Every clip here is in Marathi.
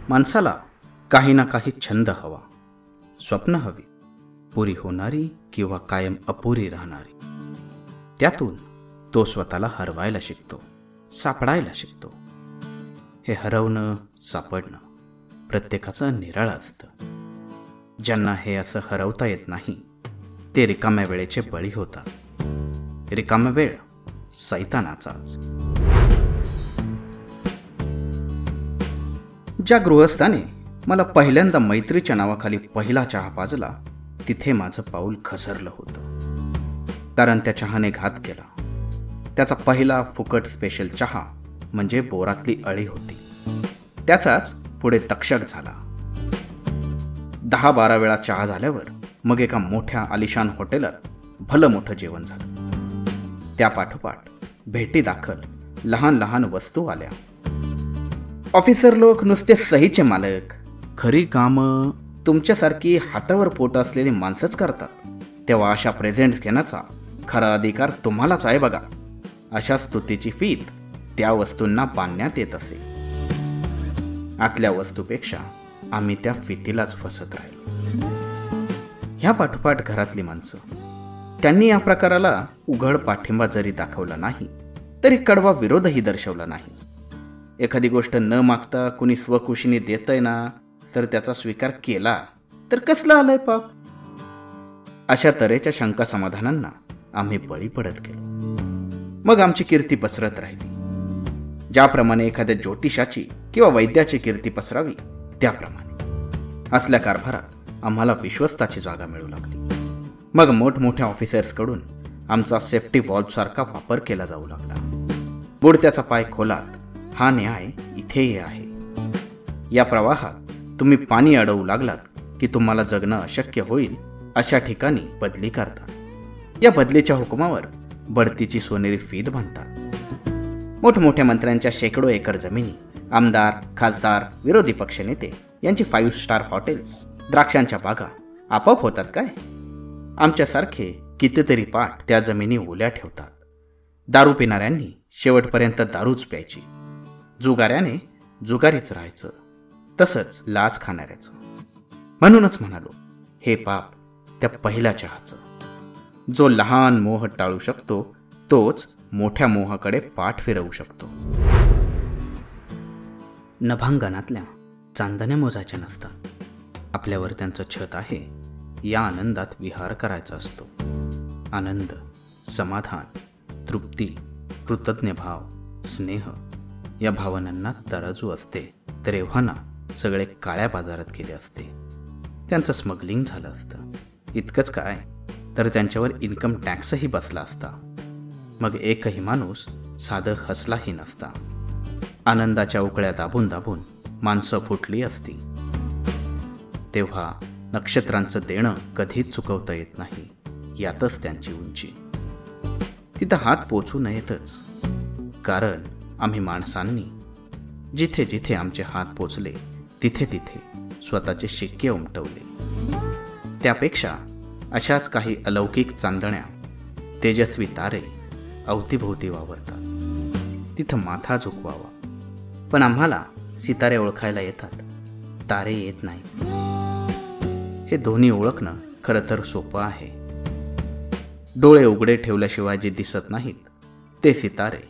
माणसाला काही ना काही छंद हवा, स्वप्न हवी, पुरी होणारी किंवा कायम अपुरी राहणारी. त्यातून तो स्वतःला हरवायला शिकतो, सापडायला शिकतो. हे हरवणं सापडणं प्रत्येकाचं निराळं असतं. ज्यांना हे असं हरवता येत नाही ते रिकाम्या वेळेचे बळी होतात. रिकाम्या वेळ सैतानाचाच. ज्या गृहस्थाने मला पहिल्यांदा मैत्रीच्या नावाखाली पहिला चहा पाजला तिथे माझं पाऊल घसरलं होतं. कारण त्या चहाने घात केला. त्याचा पहिला फुकट स्पेशल चहा म्हणजे बोरातली अळी होती. त्याचाच पुढे तक्षक झाला. 10-12 वेळा चहा झाल्यावर मग एका मोठ्या आलिशान हॉटेलात भलं मोठं जेवण झालं. त्यापाठोपाठ भेटी दाखल लहान लहान वस्तू आल्या. ऑफिसर लोक नुसते सहीचे मालक, खरी कामं तुमच्यासारखी हातावर पोट असलेली माणसंच करतात. तेव्हा अशा प्रेझेंट्स घेण्याचा खरा अधिकार तुम्हालाच आहे बघा. अशा स्तुतीची फीत त्या वस्तूंना बांधण्यात येत असे. आतल्या वस्तूपेक्षा आम्ही त्या फितीलाच फसत राहिलो. ह्या पाठोपाठ घरातली माणसं, त्यांनी या प्रकाराला उघड पाठिंबा जरी दाखवला नाही तरी कडवा विरोधही दर्शवला नाही. एखादी गोष्ट न मागता कुणी स्वकुशीने देतंय ना तर त्याचा स्वीकार केला तर कसलं आलंय पाप. अशा तऱ्हेच्या शंका समाधानांना आम्ही बळी पडत गेलो. मग आमची कीर्ती पसरत राहिली. ज्याप्रमाणे एखाद्या ज्योतिषाची किंवा वैद्याची कीर्ती पसरावी त्याप्रमाणे. असल्या कारभारात आम्हाला विश्वस्ताची जागा मिळू लागली. मग मोठमोठ्या ऑफिसर्सकडून आमचा सेफ्टी व्हॉल्व्हसारखा वापर केला जाऊ लागला. बुडत्याचा पाय खोलात हा न्याय इथेही आहे. या प्रवाहात तुम्ही पाणी अडवू लागलात की तुम्हाला जगणं अशक्य होईल अशा ठिकाणी बदली करतात. या बदलीच्या हुकुमावर बढतीची सोनेरी फीत बांधतात. मोठमोठ्या मंत्र्यांच्या शेकडो एकर जमिनी, आमदार, खासदार, विरोधी पक्षनेते यांची 5 स्टार हॉटेल्स, द्राक्षांच्या बागा आपोआप होतात काय? आमच्यासारखे कितीतरी पाठ त्या जमिनी ओल्या ठेवतात. दारू पिणाऱ्यांनी शेवटपर्यंत दारूच प्यायची, जुगाऱ्याने जुगारीच राहायचं, तसंच लाच खाणाऱ्याचं. म्हणूनच म्हणालो, हे पाप त्या पहिल्या चहाचं. जो लहान मोह टाळू शकतो तोच मोठ्या मोहाकडे पाठ फिरवू शकतो. नभांगणातल्या चांदण्या मोजायच्या नसतात. आपल्यावर त्यांचं छत आहे या आनंदात विहार करायचा असतो. आनंद, समाधान, तृप्ती, कृतज्ञ भाव, स्नेह या भावनांना तराजू असते तर एव्हाना सगळे काळ्या बाजारात गेले असते. त्यांचं स्मगलिंग झालं असतं. इतकंच काय तर त्यांच्यावर इन्कम टॅक्सही बसला असता. मग एकही माणूस साधं हसलाही नसता. आनंदाच्या उकळ्या दाबून दाबून माणसं फुटली असती. तेव्हा नक्षत्रांचं देणं कधीच चुकवता येत नाही, यातच त्यांची उंची. तिथं हात पोचू नयेतच. कारण आम्ही माणसांनी जिथे जिथे आमचे हात पोचले तिथे तिथे स्वतःचे शिक्के उमटवले. त्यापेक्षा अशाच काही अलौकिक चांदण्या, तेजस्वी तारे अवतीभोवती वावरतात. तिथं माथा झुकवावा. पण आम्हाला सितारे ओळखायला येतात, तारे येत नाही. हे दोन्ही ओळखणं खरं तर सोपं आहे. डोळे उघडे ठेवल्याशिवाय जे दिसत नाहीत ते सितारे,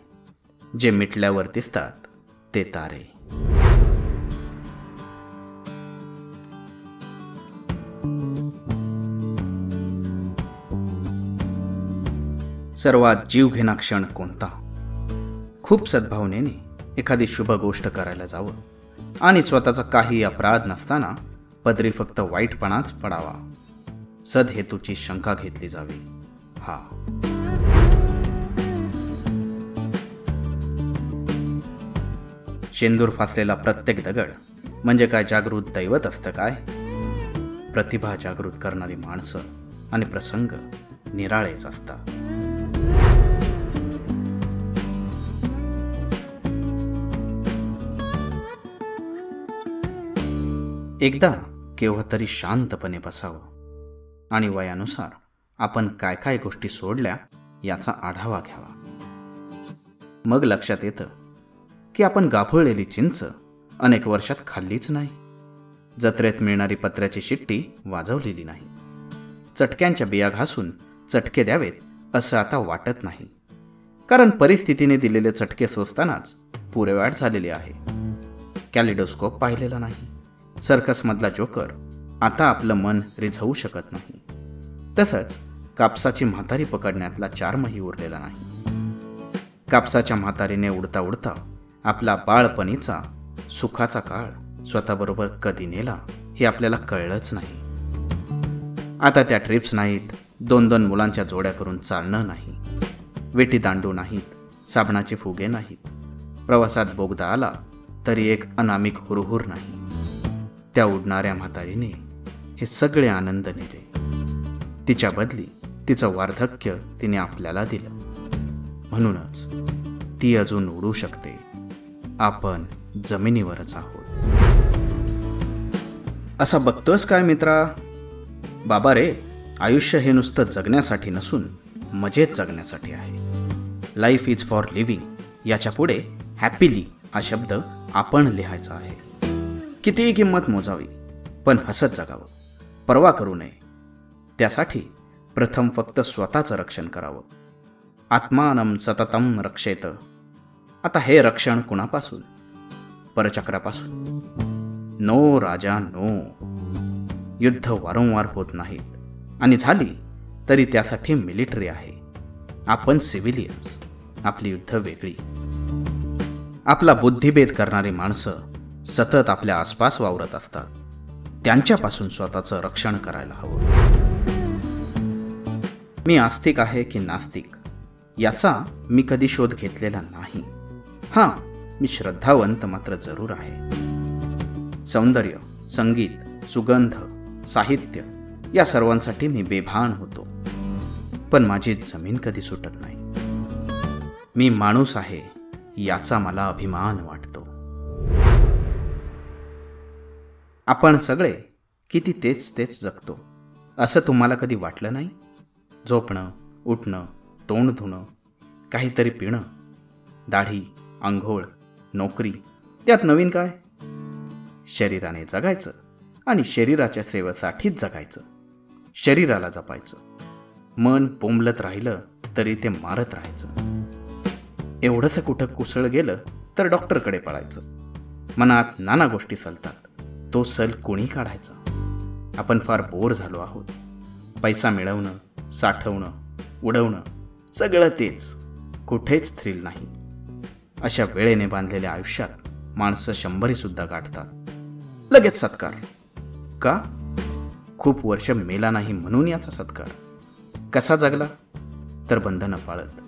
जे मिटल्यावर दिसतात ते तारे. सर्वात जीवघेणा क्षण कोणता? खूप सद्भावनेने एखादी शुभ गोष्ट करायला जावं आणि स्वतःचा काही अपराध नसताना पदरी फक्त वाईटपणाच पडावा. सदहेतूची शंका घेतली जावी. हा शेंदूर फासलेला प्रत्येक दगड म्हणजे काय जागृत दैवत असतं काय? प्रतिभा जागृत करणारी माणसं आणि प्रसंग निराळेच असतात. एकदा केव्हा तरी शांतपणे बसावं आणि वयानुसार आपण काय काय गोष्टी सोडल्या याचा आढावा घ्यावा. मग लक्षात येतं की आपण गाफळलेली चिंच अनेक वर्षात खाल्लीच नाही. जत्रेत मिळणारी पत्र्याची शिट्टी वाजवलेली नाही. चटक्यांच्या बिया घासून चटके द्यावेत असं आता वाटत नाही, कारण परिस्थितीने दिलेले चटके सोसतानाच पुरेवाट झालेली आहे. कॅलिडोस्कोप पाहिलेला नाही. सर्कसमधला जोकर आता आपलं मन रिझवू शकत नाही. तसंच कापसाची म्हातारी पकडण्यातला चार्मही उरलेला नाही. कापसाच्या म्हातारीने उडता उडता आपला बाळपणीचा सुखाचा काळ स्वतःबरोबर कधी नेला हे आपल्याला कळलंच नाही. आता त्या ट्रिप्स नाहीत, 2-2 मुलांच्या जोड्या करून चालणं नाही, वेटी दांडू नाहीत, साबणाचे फुगे नाहीत, प्रवासात बोगदा आला तरी एक अनामिक हुरहुर नाही. त्या उडणाऱ्या म्हातारीने हे सगळे आनंद नेले. तिच्या बदली तिचं वार्धक्य तिने आपल्याला दिलं. म्हणूनच ती अजून उडू शकते. आपण जमिनीवरच आहोत. असा बघतोस काय मित्रा? बाबा रे, आयुष्य हे नुसतं जगण्यासाठी नसून मजेत जगण्यासाठी आहे. Life is for living. याच्या पुढे हॅपीली हा शब्द आपण लिहायचा आहे. कितीही किंमत मोजावी, पण हसत जगावं, पर्वा करू नये. त्यासाठी प्रथम फक्त स्वतःचं रक्षण करावं. आत्मानं सततम रक्षेत. आता हे रक्षण कुणापासून? परचक्रापासून? नो राजा नो. युद्ध वारंवार होत नाहीत, आणि झाली तरी त्यासाठी मिलिटरी आहे. आपण सिव्हिलियन्स. आपली युद्ध वेगळी. आपला बुद्धिभेद करणारी माणसं सतत आपल्या आसपास वावरत असतात. त्यांच्यापासून स्वतःचं रक्षण करायला हवं. मी आस्तिक आहे की नास्तिक याचा मी कधी शोध घेतलेला नाही. हां, मी श्रद्धावंत मात्र जरूर आहे. सौंदर्य, संगीत, सुगंध, साहित्य या सर्वांसाठी मी बेभान होतो. पण माझी जमीन कधी सुटत नाही. मी माणूस आहे याचा मला अभिमान वाटतो. आपण सगळे किती तेच तेच जगतो असं तुम्हाला कधी वाटलं नाही? झोपणं, उठणं, तोंड धुणं, काहीतरी पिणं, दाढी, आंघोळ, नोकरी, त्यात नवीन काय? शरीराने जगायचं आणि शरीराच्या सेवेसाठीच जगायचं. शरीराला जपायचं. मन पोंबलत राहिलं तरी ते मारत राहायचं. एवढंसं कुठं कुसळ गेलं तर डॉक्टरकडे पळायचं. मनात नाना गोष्टी सलतात. तो सल कोणी काढायचा? आपण फार बोर झालो आहोत. पैसा मिळवणं, साठवणं, उडवणं, सगळं तेच. कुठेच थ्रिल नाही. अशा वेळेने बांधलेल्या आयुष्यात माणसं 100 गाठतात. लगेच सत्कार. का? खूप वर्ष मेला नाही म्हणून याचा सत्कार. कसा जगला? तर बंधनं पाळत.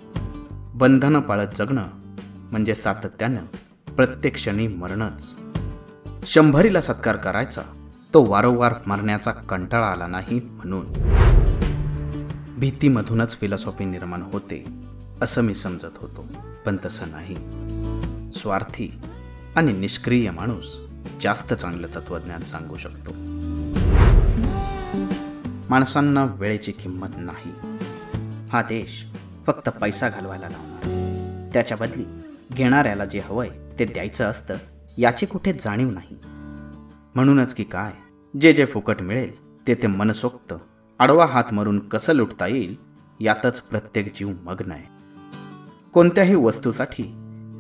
बंधनं पाळत जगणं म्हणजे सातत्यानं प्रत्येक क्षणी मरणच. 100ला सत्कार करायचा, तो वारंवार मरण्याचा कंटाळा आला नाही म्हणून. भीतीमधूनच फिलॉसॉफी निर्माण होते असं मी समजत होतो, पण तसं नाही. स्वार्थी आणि निष्क्रिय माणूस जास्त चांगलं तत्वज्ञान सांगू शकतो. माणसांना वेळेची किंमत नाही. हा देश फक्त पैसा घालवायला लावणार. त्याच्या बदली घेणाऱ्याला जे हवंय ते द्यायचं असतं याची कुठे जाणीव नाही. म्हणूनच की काय, जे जे फुकट मिळेल ते मनसोक्त आडवा हात मारून कसं लुटता येईल यातच प्रत्येक जीव मग्न आहे. कोणत्याही वस्तूसाठी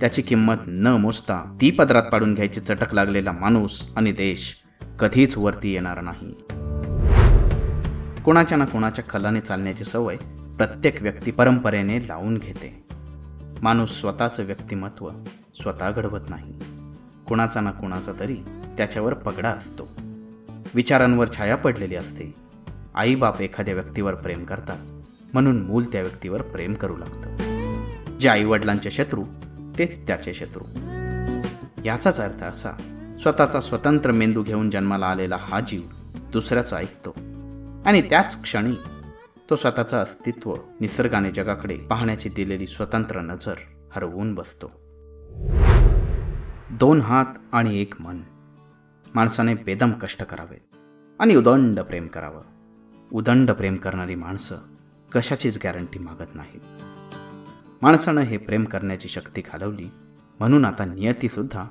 त्याची किंमत न मोजता ती पदरात पाडून घ्यायची चटक लागलेला माणूस आणि देश कधीच वरती येणार नाही. कोणाच्या ना कोणाच्या खलाने चालण्याची सवय प्रत्येक व्यक्ती परंपरेने लावून घेते. माणूस स्वतःचं व्यक्तिमत्व स्वतः घडवत नाही. कोणाचा ना कोणाचा तरी त्याच्यावर पगडा असतो. विचारांवर छाया पडलेली असते. आईबाप एखाद्या व्यक्तीवर प्रेम करतात म्हणून मूल त्या व्यक्तीवर प्रेम करू लागतं. जे आईवडिलांचे शत्रू तेच त्याचे शत्रू. याचाच अर्थ असा, स्वतःचा स्वतंत्र मेंदू घेऊन जन्माला आलेला हा जीव दुसऱ्याचं ऐकतो आणि त्याच क्षणी तो स्वतःचं अस्तित्व निसर्गाने जगाकडे पाहण्याची दिलेली स्वतंत्र नजर हरवून बसतो. 2 हात आणि 1 मन. माणसाने बेदम कष्ट करावेत आणि उदंड प्रेम करावं. उदंड प्रेम करणारी माणसं कशाचीच गॅरंटी मागत नाहीत. माणसानं हे प्रेम करण्याची शक्ती घालवली म्हणून आता नियतीसुद्धा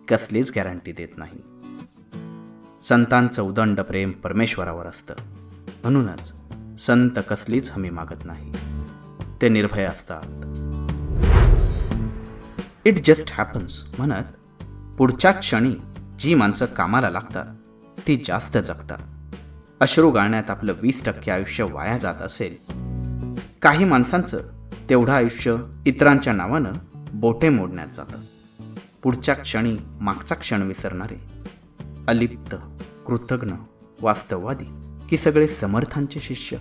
कसलीच गॅरंटी देत नाही. संतांचं उदंड प्रेम परमेश्वरावर असतं, म्हणूनच संत कसलीच हमी मागत नाही. ते निर्भय असतात. इट जस्ट हॅपन्स म्हणत पुढच्या क्षणी जी माणसं कामाला लागतात ती जास्त जगतात. अश्रू गाळण्यात आपलं 20% आयुष्य वाया जात असेल, काही माणसांचं तेवढं आयुष्य इतरांच्या नावानं बोटे मोडण्यात जातं. पुढच्या क्षणी मागचा क्षण विसरणारे, अलिप्त, कृतज्ञ, वास्तववादी की सगळे समर्थांचे शिष्य.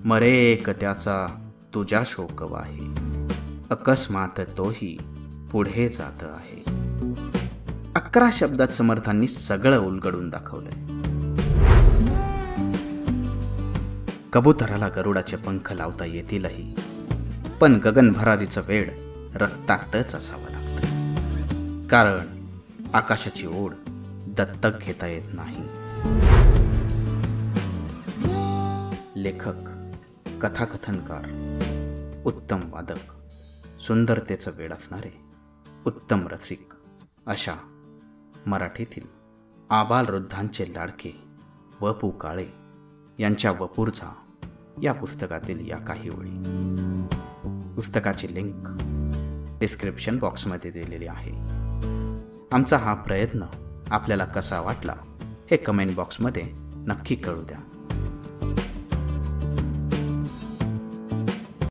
मरे एक त्याचा तुझ्या शोक वाहे, अकस्मात तोही पुढे जात आहे. 11 शब्दात समर्थांनी सगळं उलगडून दाखवलंय. कबुतराला गरुडाचे पंख लावता येतीलही, पण गगनभरारीचं वेड रक्तातच असावं लागतं. कारण आकाशाची ओढ दत्तक घेता येत नाही. लेखक, कथाकथनकार, उत्तम वादक, सुंदरतेचं वेड असणारे, उत्तम रसिक अशा मराठीतील आबालवृद्धांचे लाडके व.पु. काळे यांच्या वपुर्झा या पुस्तकातील या काही ओळी. पुस्तकाची लिंक डिस्क्रिप्शन बॉक्समध्ये दिलेली आहे. आमचा हा प्रयत्न आपल्याला कसा वाटला हे कमेंट बॉक्समध्ये नक्की कळू द्या.